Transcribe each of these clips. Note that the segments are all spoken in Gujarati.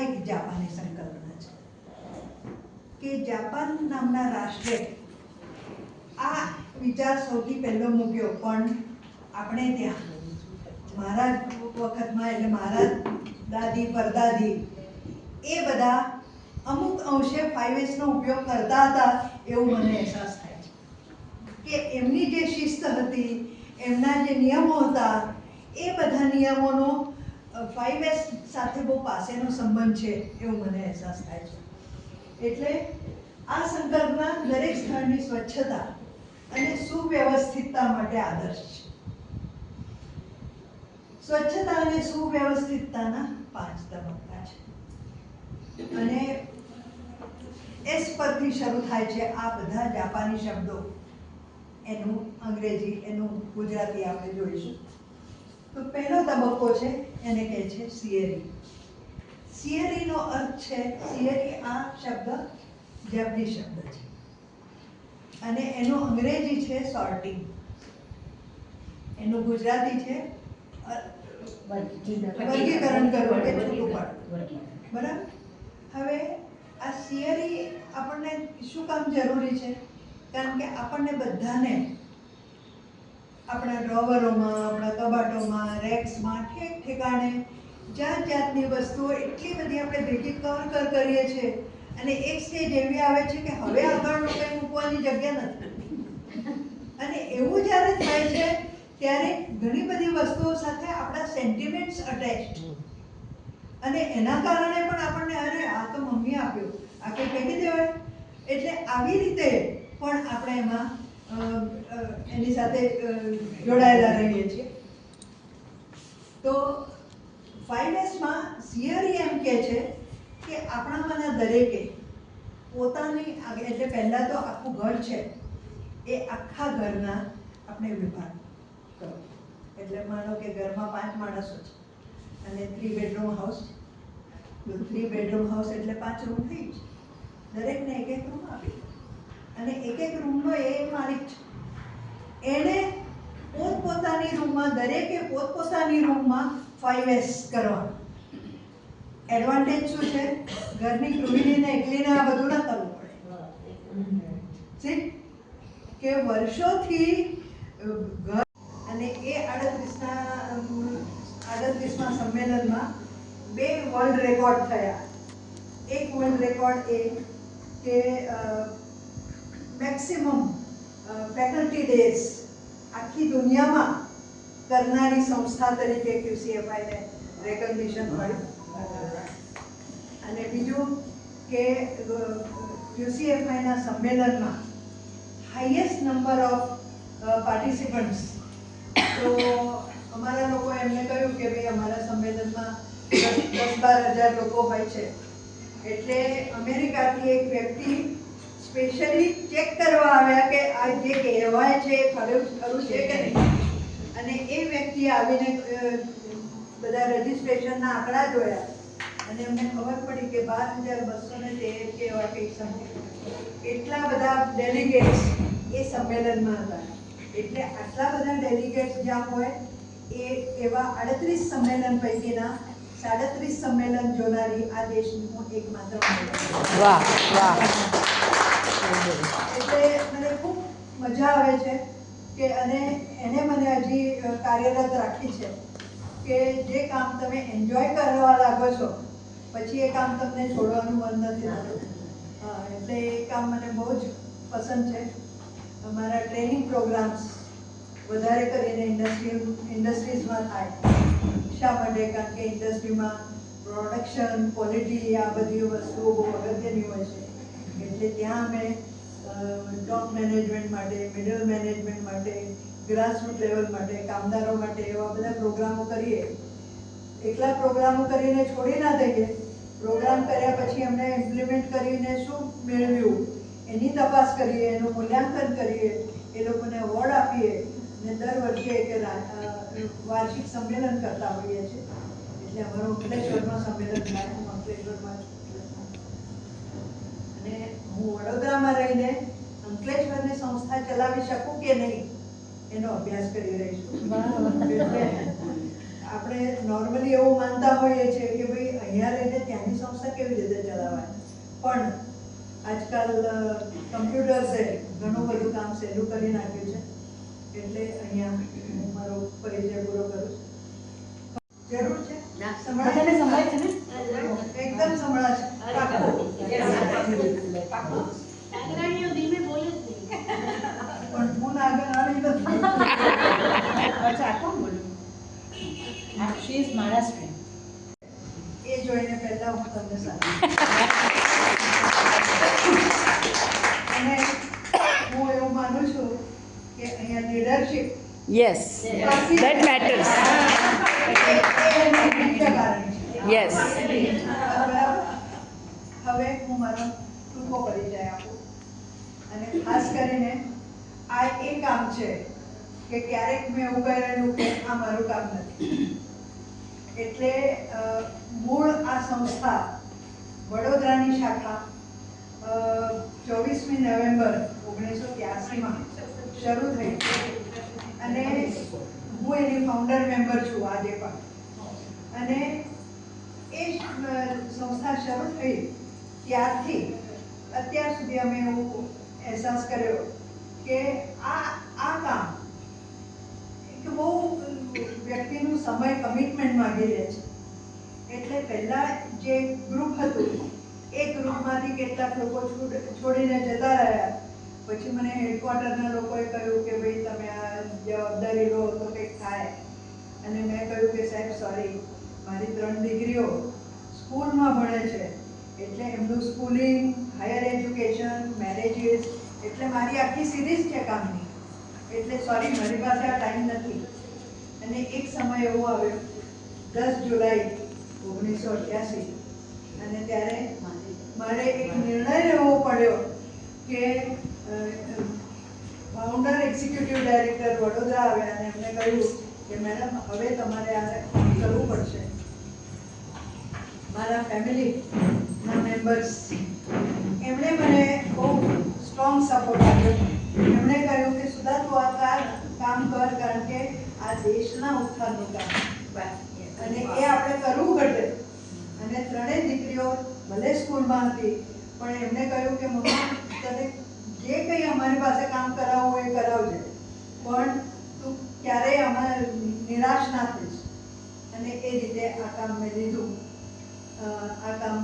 એક જાપાની સંકલ્પના છે કે જાપાન નામના રાષ્ટ્રે આ વિચાર સૌથી પહેલો મૂક્યો, પણ આપણે ત્યાં મારા વખતમાં એટલે મારા દાદી પરદાદી એ બધા અમુક અંશે 5Sનો ઉપયોગ કરતા હતા એવું મને અહેસાસ થાય છે કે એમની જે શિસ્ત હતી, એમના જે નિયમો હતા, એ બધા નિયમોનો 5S સાથે બહુ પાસેનો સંબંધ છે એવું મને અહેસાસ થાય છે. એટલે આ સંકલ્પના દરેક સ્થળની સ્વચ્છતા અને સુવ્યવસ્થિતતા માટે આદર્શ છે. સ્વચ્છતા અને સુવ્યવસ્થિતતાના 5 તબક્કા છે અને એસ પરથી શરૂ થાય છે આ બધા જાપાની શબ્દો. એનું અંગ્રેજી, એનું ગુજરાતી આપણે જોઈશું. તો પહેલો તબક્કો છે એને કહે છે સિએરી. સિએરીનો અર્થ છે, સિએરી આ શબ્દ જેપનીઝ શબ્દ છે અને એનું અંગ્રેજી છે સોર્ટિંગ, એનું ગુજરાતી છે વર્ગીકરણ કરવું કે છૂટું પાડવું. બરાબર. હવે આ સિએરી આપણને શું કામ જરૂરી છે? કારણ કે આપણને બધાને આપણા ડ્રોવરોમાં, આપણા કબાટોમાં, રેક્સમાં, ઠેક ઠેકાણે જાત જાતની વસ્તુઓ એટલી બધી આપણે ભેગી કર કરીએ છીએ અને એક સ્ટેજ એવી આવે છે કે હવે આગળનું કંઈ મૂકવાની જગ્યા નથી. અને એવું જ્યારે થાય છે ત્યારે ઘણી બધી વસ્તુઓ સાથે આપણા સેન્ટિમેન્ટ્સ અટેચ્ડ, અને એના કારણે પણ આપણને અરે આ તો મમ્મી આપ્યું, આ કંઈ ફેંકી દેવાય. એટલે આવી રીતે પણ આપણે એમાં એની સાથે જોડાયેલા રહીએ છીએ. તો 5Sમાં સિએરી એમ કહે છે કે આપણામાંના દરેકે પોતાની, એટલે પહેલાં તો આખું ઘર છે એ આખા ઘરના આપણે વિભાગ કરો. એટલે માનો કે ઘરમાં 5 માણસો છે અને 3 બેડરૂમ હાઉસ છે. તો 3 બેડરૂમ હાઉસ એટલે 5 રૂમ થઈ છે. દરેકને એક એક રૂમ આપી અને એક એક રૂમનો એ માલિક છે. એણે પોતપોતાની રૂમમાં, દરેકે પોતપોતાની રૂમમાં 5S કરવાનું. એડવાન્ટેજ શું છે? ઘરની ગૃહિણીને એકલીને આ બધું ના કરવું પડે. કે વર્ષોથી ઘર, અને એ 38મા સંમેલનમાં 2 વર્લ્ડ રેકોર્ડ થયા. એક વર્લ્ડ રેકોર્ડ એ કે મેક્સિમમ ફેકલ્ટી ડેઝ આખી દુનિયામાં કરનારી સંસ્થા તરીકે QCFIને રેકગ્નિશન મળ્યું. અને બીજું કે QCFIના સંમેલનમાં હાઈએસ્ટ નંબર ઓફ પાર્ટિસિપન્ટ્સ. તો અમારા લોકો એમને કહ્યું કે ભાઈ અમારા સંમેલનમાં 10-12 હજાર લોકો હોય છે, એટલે અમેરિકાથી એક વ્યક્તિ સ્પેશિયલી ચેક કરવા આવ્યા કે આ જે કહેવાય છે એ ખરું છે કે નહીં. અને એ વ્યક્તિ આવીને બધા રજિસ્ટ્રેશનના આંકડા જોયા અને અમને ખબર પડી કે 12,213 કે એવા કંઈક સમથિંગ એટલા બધા ડેલિગેટ્સ એ સંમેલનમાં હતા. એટલે આટલા બધા ડેલિગેટ્સ જ્યાં હોય એ એવા 38 સંમેલન પૈકીના 37 સંમેલન જોનારી આ દેશનું એકમાત્ર. વાહ વાહ. એટલે મને ખૂબ મજા આવે છે કે, અને એને મને હજી કાર્યરત રાખી છે કે જે કામ તમે એન્જોય કરવા લાગો છો પછી એ કામ તમને છોડવાનું મન નથી થતું. એટલે એ કામ મને બહુ જ પસંદ છે. અમારા ટ્રેનિંગ પ્રોગ્રામ્સ વધારે કરીને ઇન્ડસ્ટ્રીઝમાં થાય. શા માટે? કારણ કે ઇન્ડસ્ટ્રીમાં પ્રોડક્શન, ક્વોલિટી, આ બધી વસ્તુઓ બહુ અગત્યની હોય છે. એટલે ત્યાં અમે ટોપ મેનેજમેન્ટ માટે, મિડલ મેનેજમેન્ટ માટે, ગ્રાસરૂટ લેવલ માટે, કામદારો માટે એવા બધા પ્રોગ્રામો કરીએ. એકલા પ્રોગ્રામો કરીને છોડી ના દઈએ. પ્રોગ્રામ કર્યા પછી અમને ઇમ્પ્લિમેન્ટ કરીને શું મેળવ્યું એની તપાસ કરીએ, એનું મૂલ્યાંકન કરીએ, એ લોકોને એવોર્ડ આપીએ અને દર વર્ષે એક વાર્ષિક સંમેલન કરતા હોઈએ છીએ. એટલે અમારું અંકલેશ્વરમાં સંમેલન થાય. હું અંકલેશ્વરમાં છું અને હું વડોદરામાં રહીને અંકલેશ્વરની સંસ્થા ચલાવી શકું કે નહીં એનો અભ્યાસ કરી રહી છું. આપણે નોર્મલી એવું માનતા હોઈએ છીએ કે ભાઈ અહીંયા રહીને ત્યાંની સંસ્થા કેવી રીતે ચલાવાય. પણ આજકાલ કમ્પ્યુટર્સે ઘણું બધું કામ સહેલું કરી નાખ્યું છે, એટલે અહીંયા હું મારો પરિચય પૂરો કરું છું. જરૂર છે? બધાને સંભળાય છે ને? એકદમ સંભળાશે. પાક્કું. પણ હું નાગરાણી નથી. અચ્છા, કોણ બોલું? શી ઇઝ મહારાષ્ટ્રીયન. એ જોઈને પહેલા હું તમને સારું અને હું એવું માનું છું કે અહીંયા leadership Yes. That matters. Yes. હવે હું મારો ટૂંકો પરિચય આપું અને ખાસ કરીને આ એ કામ છે કે ક્યારેક મેં એવું કહેલું કે આ મારું કામ નથી. એટલે મૂળ આ સંસ્થા વડોદરાની શાખા 24મી નવેમ્બર 1983માં શરૂ થઈ અને હું એની ફાઉન્ડર મેમ્બર છું આજે પણ. અને એ સંસ્થા શરૂ થઈ ત્યારથી અત્યાર સુધી અમે એવું અહેસાસ કર્યો કે આ કામ એક બહુ વ્યક્તિનું સમય કમિટમેન્ટ માંગી લે છે. એટલે પહેલા જે ગ્રુપ હતું એ ગ્રુપમાંથી કેટલાક લોકો છોડીને જતા રહ્યા. પછી મને હેડક્વાર્ટરના લોકોએ કહ્યું કે ભાઈ તમે આ જવાબદારી લો તો કંઈક થાય. અને મેં કહ્યું કે સાહેબ સોરી, મારી 3 દીકરીઓ સ્કૂલમાં ભણે છે, એટલે એમનું સ્કૂલિંગ, હાયર એજ્યુકેશન, મેરેજીસ, એટલે મારી આખી સિરીઝ છે કામની. એટલે સોરી, મારી પાસે આ ટાઈમ નથી. અને એક સમય એવો આવ્યો 10 જુલાઈ 1988 અને ત્યારે મારે એક નિર્ણય લેવો પડ્યો કે ફાઉન્ડર એક્ઝિક્યુટિવ ડાયરેક્ટર વડોદરા આવ્યા અને એમને કહ્યું કે મેડમ હવે તમારે આ કરવું પડશે. મારા ફેમિલીના મેમ્બર્સ એમણે મને બહુ સ્ટ્રોંગ સપોર્ટ આપ્યો. એમણે કહ્યું કે સુધા તું આ કામ કર, કારણ કે આ દેશના ઉત્થાનનું કામ અને એ આપણે કરવું પડે. અને 3 દીકરીઓ ભલે સ્કૂલમાં હતી પણ એમણે કહ્યું કે મમ્મા તને જે કંઈ અમારી પાસે કામ કરાવવું એ કરાવજે, પણ તું ક્યારેય અમારે નિરાશ ના થઈશ. અને એ રીતે આ કામ મેં લીધું. આ કામ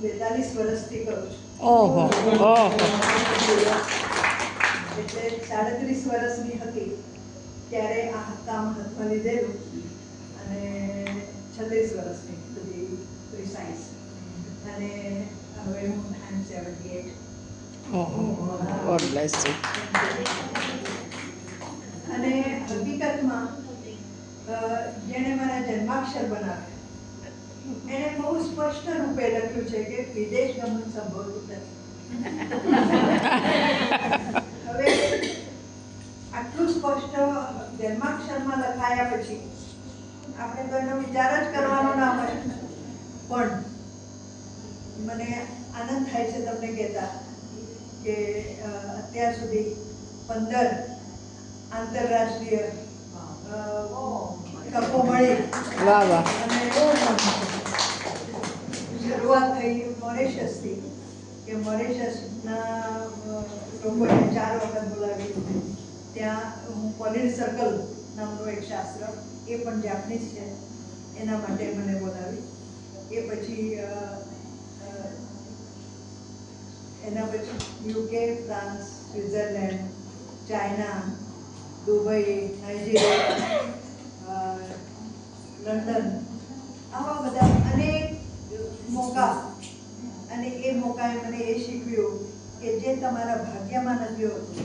42 વર્ષથી કરું છું. ઓહો, ઓહો. એટલે 37 વર્ષની હતી ત્યારે આ કામ હાથમાં લીધેલું અને 36 વર્ષની બધી પ્રિસાઇઝ. અને હવે હું I'm 78. Oh, God bless you. અને હકીકતમાં જેણે મારા જન્માક્ષર બનાવ્યા એને બહુ સ્પષ્ટ રૂપે લખ્યું છે કે વિદેશ ગમન સંભવતું નથી. હવે આટલું સ્પષ્ટ જન્માક્ષરમાં લખાયા પછી આપણે તો એનો વિચાર જ કરવાનો ના હોય. પણ મને આનંદ થાય છે તમને કહેતા કે અત્યાર સુધી 15 આંતરરાષ્ટ્રીય તકો મળી. વાહ વાહ. અને શરૂઆત થઈ મોરેશિયસથી કે મોરેશિયસના લોકોએ 4 વખત બોલાવી. ત્યાં હું પોલિટ સર્કલ નામનું એક શાસ્ત્ર, એ પણ જાપનીઝ છે, એના માટે મને બોલાવી. એ પછી એના પછી UK, France, Switzerland, China, Dubai, Nigeria, London, આવા બધા અનેક મોકા. અને એ મોકાએ મને એ શીખવ્યું કે જે તમારા ભાગ્યમાં નથી હોતું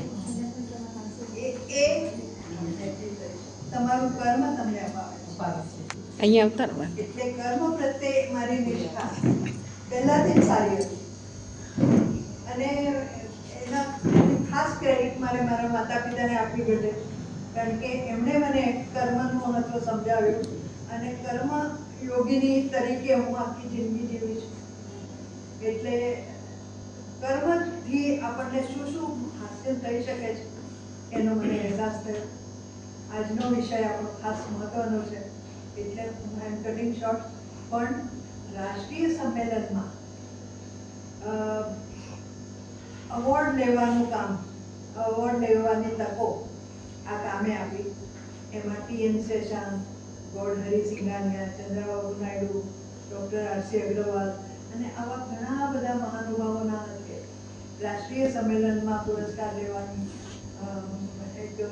એ તમારું કર્મ તમને અપાવે છે. અહીંયા ઉતારવા. એટલે કર્મ પ્રત્યે મારી નિષ્ઠા પહેલાથી જ સારી હતી. અને એના ખાસ ક્રેડિટ મારે મારા માતા પિતાને આપવી પડે, કારણ કે એમણે મને કર્મનું મહત્વ સમજાવ્યું અને કર્મ યોગીની તરીકે હું આખી જિંદગી જીવી છું. એટલે કર્મથી આપણને શું શું હાસિલ થઈ શકે છે એનો મને અહેસાસ થયો. આજનો વિષય આપણો ખાસ મહત્વનો છે, એટલે હું આઈ એમ કટિંગ શોર્ટ. પણ રાષ્ટ્રીય સંમેલનમાં અવોર્ડ લેવાનું કામ, અવોર્ડ લેવાની તકો આ કામે આપી. એમાં ટી.એન. શેષાંક, ગોડ હરિસિંઘાનિયા, ચંદ્રબાબુ નાયડુ, ડૉક્ટર આર.સી. અગ્રવાલ અને આવા ઘણા બધા મહાનુભાવોના હસ્તે રાષ્ટ્રીય સંમેલનમાં પુરસ્કાર લેવાની એક તક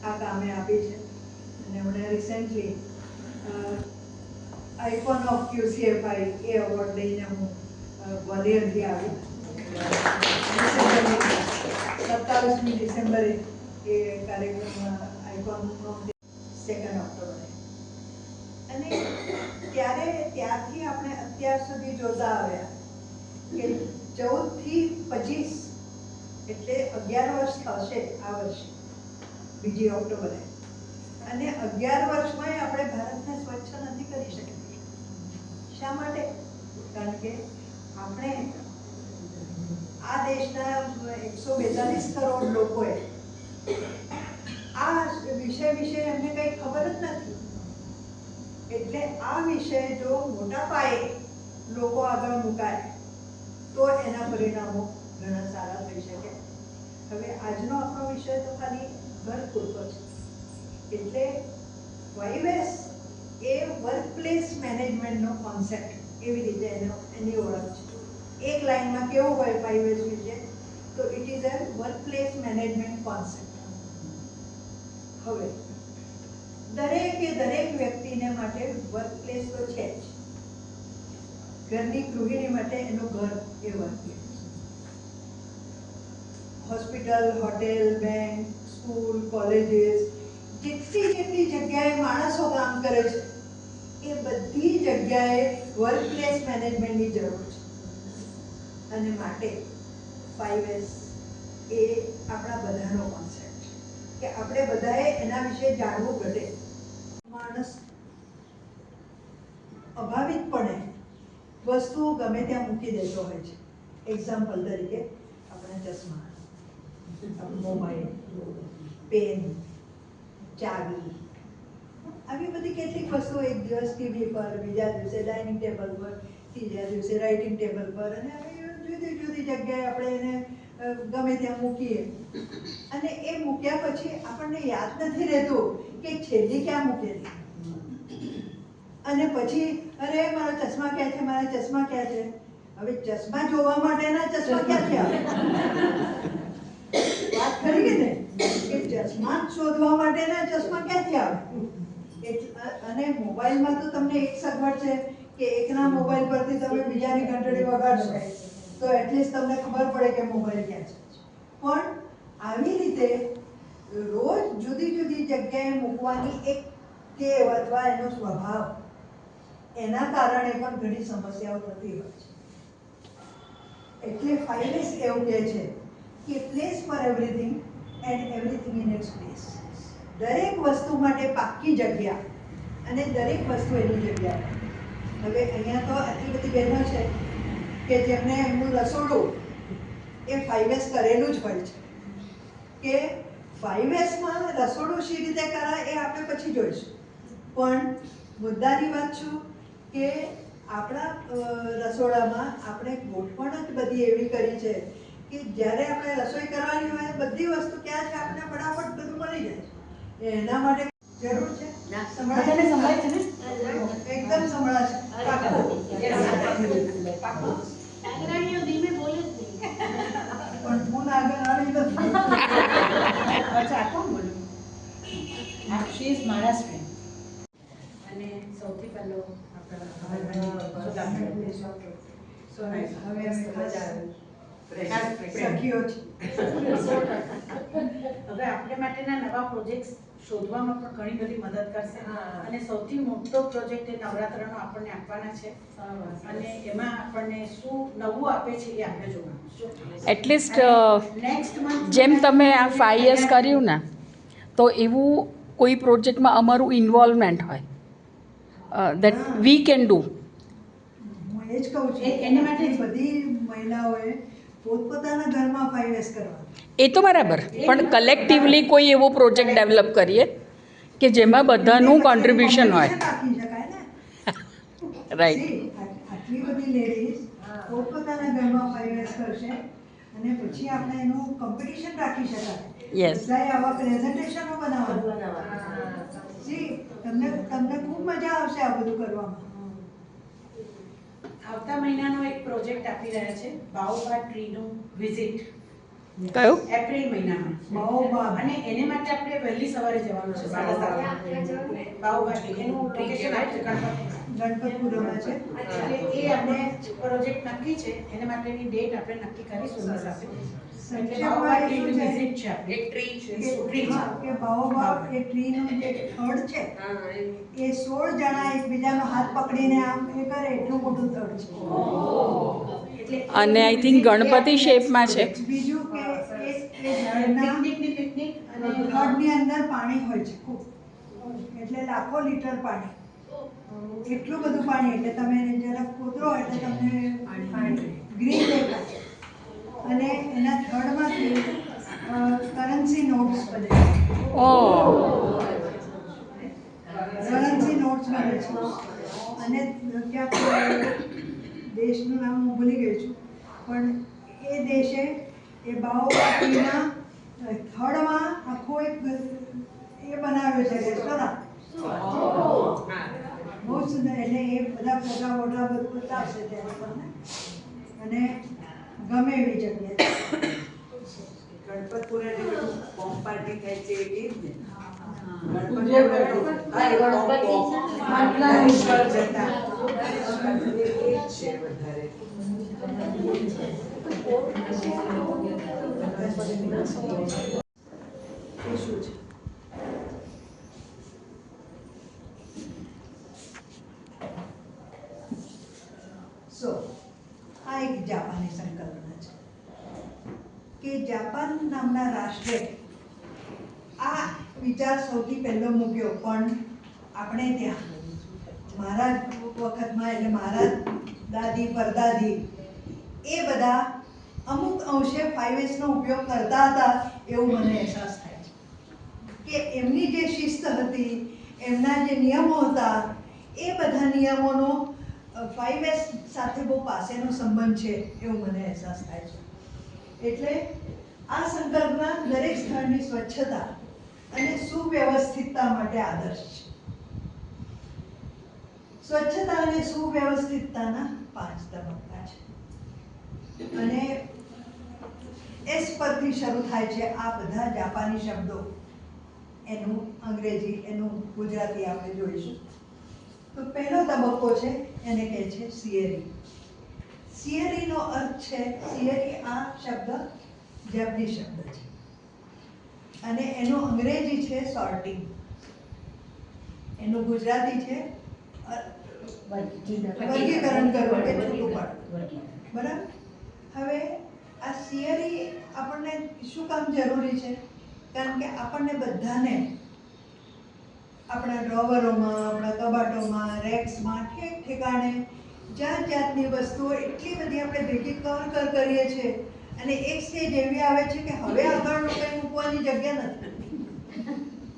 આ કામે આપી છે. અને હમણાં recently icon of QCFI A award લઈને હું ગ્વાલિયરથી આવી. 27મી ડિસેમ્બરે એ કાર્યક્રમમાં આઇકોન ઓફ 2 ઓક્ટોબરે. અને ત્યારથી આપણે અત્યાર સુધી જોતા આવ્યા કે 14 થી 25 એટલે 11 વર્ષ થશે આ વર્ષે 2 ઓક્ટોબરે. અને 11 વર્ષમાં આપણે ભારતને સ્વચ્છ નથી કરી શકીએ. શા માટે? કારણ કે આપણે આ દેશના 142 કરોડ લોકોએ આ વિષય વિશે એમને કંઈ ખબર જ નથી. એટલે આ વિષય જો મોટા પાયે લોકો આગળ મુકાય તો એના પરિણામો ઘણા સારા થઈ શકે. હવે આજનો આપણો વિષય તો ખાલી ઘર પૂરતો છે. એટલે 5S એ વર્કપ્લેસ મેનેજમેન્ટનો કોન્સેપ્ટ, એવી રીતે એની ઓળખ છે. એક લાઈનમાં કેવું હોય 5S વિશે, તો it is a workplace management concept. હવે દરેક વ્યક્તિને માટે વર્કપ્લેસ તો છે જ. ઘરની ગૃહિણી માટે એનું ઘર એ workplace. Hospital, hotel, bank, school, colleges, જેટલી જગ્યાએ માણસો કામ કરે છે એ બધી જગ્યાએ વર્કપ્લેસ મેનેજમેન્ટની જરૂર છે. અને માટે 5S એ આપણા બધાનો કોન્સેપ્ટ છે કે આપણે બધાએ એના વિશે જાણવું ઘટે. માણસ અભાવિતપણે વસ્તુઓ ગમે ત્યાં મૂકી દેતો હોય છે. એક્ઝામ્પલ તરીકે આપણા ચશ્મા, મોબાઈલ, પેન, ચાવી, આવી બધી કેટલીક વસ્તુઓ એક દિવસ ટીવી પર, બીજા દિવસે ડાઇનિંગ ટેબલ પર, ત્રીજા દિવસે રાઇટિંગ ટેબલ પર, અને જુદી જુદી જગ્યાએ આપણે એને ગમે ત્યાં મૂકીએ. અને એ મૂક્યા પછી આપણને યાદ નથી રહેતું કે છેલ્લી ક્યાં મૂકેલી. અને પછી અરે મારા ચશ્મા ક્યાં છે, મારા ચશ્મા ક્યાં છે. હવે ચશ્મા જોવા માટેના ચશ્મા ક્યાંથી આવે? વાત કરી કે ને કે ચશ્મા શોધવા માટેના ચશ્મા ક્યાંથી આવે? અને મોબાઈલમાં તો તમને એક સગવડ છે કે એકના મોબાઈલ પરથી તમે બીજાની ઘંટડી વગાડશો તો એટલીસ્ટ તમને ખબર પડે કે મોબાઈલ ક્યાં છે. પણ આવી રીતે રોજ જુદી જુદી જગ્યાએ મૂકવાની એક ટેવ અથવા એનો સ્વભાવ, એના કારણે પણ ઘણી સમસ્યાઓ થતી હોય છે. એટલે 5S એવું કહે છે કે place for everything and everything in its place. દરેક વસ્તુ માટે પાક્કી જગ્યા અને દરેક વસ્તુ એની જગ્યા. હવે અહીંયા તો આટલી બધી બહેનો છે કે જેમને એમનું રસોડું એ 5S કરેલું જ હોય છે. કે 5Sમાં રસોડું શી રીતે કરાય એ આપણે પછી જોઈશું. પણ મુદ્દાની વાત શું કે આપણા રસોડામાં આપણે ગોઠવણ જ બધી એવી કરી છે કે જ્યારે આપણે રસોઈ કરવાની હોય બધી વસ્તુ ક્યાં છે આપણને ફટાફટ બધું મળી જાય. એના માટે જરૂર છે. બધાને સંભળાય છે ને? એકદમ સંભળાશે. પણ હું આગળ આવી નથી. અચ્છા, કોણ બોલ્યું? She is Maharashtrian. અને સૌથી પહેલો હવે સખીઓ છે. હવે આપણે માટેના નવા પ્રોજેક્ટ્સ શોધવામાં પણ ઘણી બધી મદદ કરશે. અને સૌથી મોટો પ્રોજેક્ટ એ નવરાત્રનો આપણને આપવાના છે. અને એમાં આપણને શું નવું આપે છે એ આપણે જોવાનું. એટલીસ્ટ નેક્સ્ટ મંથ જેમ તમે આ 5S કર્યું ને, તો એવું કોઈ પ્રોજેક્ટમાં અમારું ઇન્વોલ્વમેન્ટ હોય દેટ વી કેન ડુ. હું એ જ કહું છું એના માટે જ બધી મહિલાઓએ પોતપોતાના ઘરમાં 5S કરવા. એ તો બરાબર, પણ કલેક્ટિવલી કોઈ એવો પ્રોજેક્ટ ડેવલપ કરીએ કે જેમાં બધાનું કોન્ટ્રીબ્યુશન હોય. રાખી શકાય ને. રાઈટ. આટલી બધી લેડીઝ પોતપોતાના ઘરમાં 5S કરશે અને પછી આપણે એનું કોમ્પિટિશન રાખી શકાય. Yes. બધાએ આવા પ્રેઝન્ટેશનો બનાવવાના. સી તમને ખૂબ મજા આવશે આ બધું કરવામાં. આવતા મહિનાનો એક પ્રોજેક્ટ આપી રહ્યા છે બાઓબાબ ટ્રીનું વિઝિટ કયું? એપ્રિલ મહિનામાં. બાઓબાબ. અને એને માટે આપણે વહેલી સવારે જવાનું છે 7:30. બાઓબાબ ટ્રી એનું લોકેશન આપશે ગણપતપુરામાં છે. એટલે એ આપણે પ્રોજેક્ટ નક્કી છે એને માટેની ડેટ આપણે નક્કી કરીશું એની સાથે. એટલે બાઓબાબ ટ્રીનું વિઝિટ છે આપણે. એક ટ્રી છે. ટ્રી છે. કે બાઓબાબ એ ટ્રીનું જે થડ છે એ 16 જણા એકબીજાનો હાથ પકડીને આમ એ કરે એટલું મોટું થડ છે. એટલે અને આઈ થિંક ગણપતિ શેપમાં છે. બીજું કે એ ઝાડના પિકનિક અને થડની અંદર પાણી હોય છે ખૂબ, એટલે લાખો લીટર પાણી, એટલું બધું પાણી એટલે તમે એને જરાક કોતરો એટલે તમને ગ્રીન દેખાય. અને એના થડમાંથી કરન્સી નોટ્સ બને છે. ઓહ, કરન્સી નોટ્સ બને છે. અને ક્યાંક દેશનું નામ હું ભૂલી ગઈ છું, પણ એ દેશે એ બાઓબાબના થડમાં આખો એક એ બનાવ્યો છે રેસ્ટોરન્ટ. બહુ સુંદર. એટલે એ બધા ફોટા વોટા બધું બતાવશે ત્યારે તમને, અને ગમે એવી જગ્યાએ. ગણપતપુરાની બધું બોમ્બ પાર્ટી થાય છે એ જ ને. ગણેશ્વર જતા એ જ છે વધારે. એ શું છે? આ એક જાપાની સંકલ્પના છે કે જાપાન નામના રાષ્ટ્રે આ વિચાર સૌથી પહેલો મૂક્યો. પણ આપણે ત્યાં મારા વખતમાં એટલે મારા દાદી પરદાદી એ બધા અમુક અંશે 5S નો ઉપયોગ કરતા હતા એવું મને અહેસાસ થાય છે. કે એમની જે શિસ્ત હતી, એમના જે નિયમો હતા, એ બધા નિયમોનો 5S સાથે બહુ પાસેનો સંબંધ છે એવું મને અહેસાસ થાય છે. એટલે આ સંકલ્પના દરેક સ્થળની સ્વચ્છતા અને સુવ્યવસ્થિતતા માટે આદર્શ છે. સ્વચ્છતા અને સુવ્યવસ્થિતતાના 5 તબક્કા છે અને એસ પરથી શરૂ થાય છે આ બધા જાપાની શબ્દો. એનું અંગ્રેજી, એનું ગુજરાતી આપણે જોઈશું. તો પહેલો તબક્કો છે એને કહે છે સિયરી. સિયરીનો અર્થ છે, સિયરી આ શબ્દ જેપનીઝ શબ્દ છે અને એનું અંગ્રેજી છે સોર્ટિંગ, એનું ગુજરાતી છે વર્ગીકરણ કરવું કે છૂટું પાડવું. બરાબર. હવે આ સિયરી આપણને શું કામ જરૂરી છે? કારણ કે આપણને બધાને આપણા ડ્રોવરોમાં, આપણા કબાટોમાં, રેક્સમાં, ઠેક ઠેકાણે જાત જાતની વસ્તુઓ એટલી બધી આપણે ભેગી કર કરીએ છીએ અને એક સ્ટેજ એવી આવે છે કે હવે આગળનું કંઈ મૂકવાની જગ્યા નથી.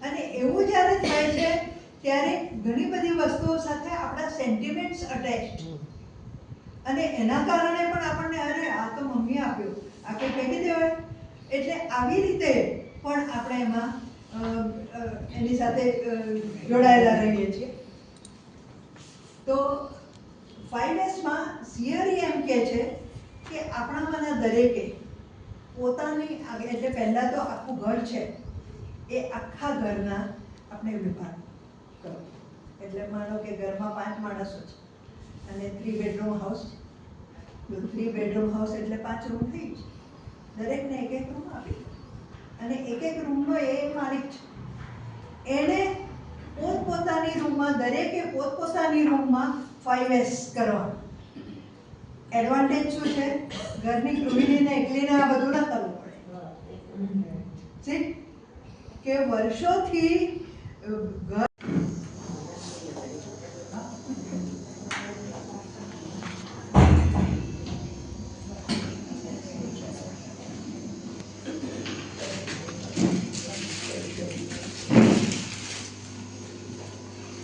અને એવું જ્યારે થાય છે ત્યારે ઘણી બધી વસ્તુઓ સાથે આપણા સેન્ટિમેન્ટ્સ અટેચ્ડ, અને એના કારણે પણ આપણને અરે આ તો મમ્મી આપ્યું, આ કંઈ ફેંકી દેવાય. એટલે આવી રીતે પણ આપણે એમાં એની સાથે જોડાયેલા રહીએ છીએ. તો 5Sમાં સિયરી એમ કહે છે કે આપણામાંના દરેકે પોતાની, એટલે પહેલાં તો આખું ઘર છે એ આખા ઘરના આપણે વિભાગ કરો. એટલે માનો કે ઘરમાં 5 માણસો છે અને 3 બેડરૂમ હાઉસ છે. તો 3 બેડરૂમ હાઉસ એટલે 5 રૂમ થઈ છે. દરેકને એક એક રૂમ આપી અને એક એક રૂમનો એ માલિક છે. એણે પોતપોતાની રૂમમાં, દરેકે પોતપોતાની રૂમમાં 5S કરવા. એડવાન્ટેજ શું છે? ઘરની ગૃહિણીને એકલીને આ બધું ના કરવું પડે. કે વર્ષોથી ઘર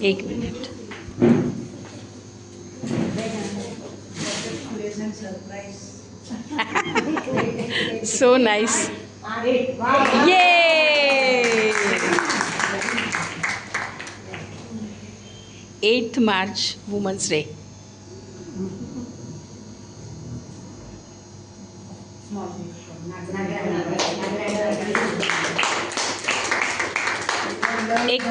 એક મિનિટ. સરપ્રાઈઝ. સો નાઇસ. યે 8th March વુમન્સ ડે. એક